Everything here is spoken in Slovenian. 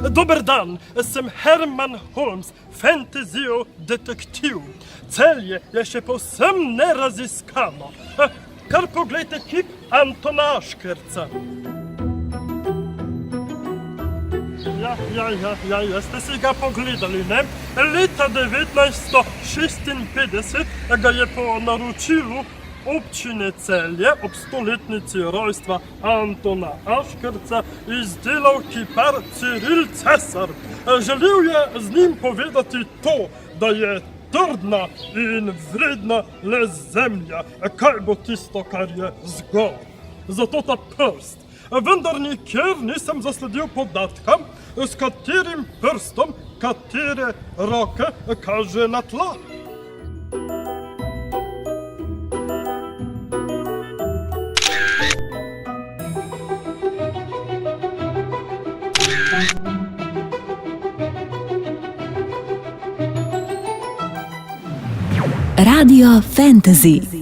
Dober dan, sem Herman Holmes, fantasio detektiv. Celje je še povsem neraziskano. Kar poglejte kip Antona Škerca. Ja, ste si ga pogledali, ne? Leta 1956 ga je po naročilu občine Celje ob 100-letnici rojstva Antona Škerca izdelal kipar Ciril Cesar. Želel je z njim povedati to, da je trdna in vredna le zemlja, kaj bo tisto, kar je zgor. Zato ta prst. Vendar nikjer nisem zasledil podatka, s katerim prstom katere roke kaže na tla. Radio Fantasy.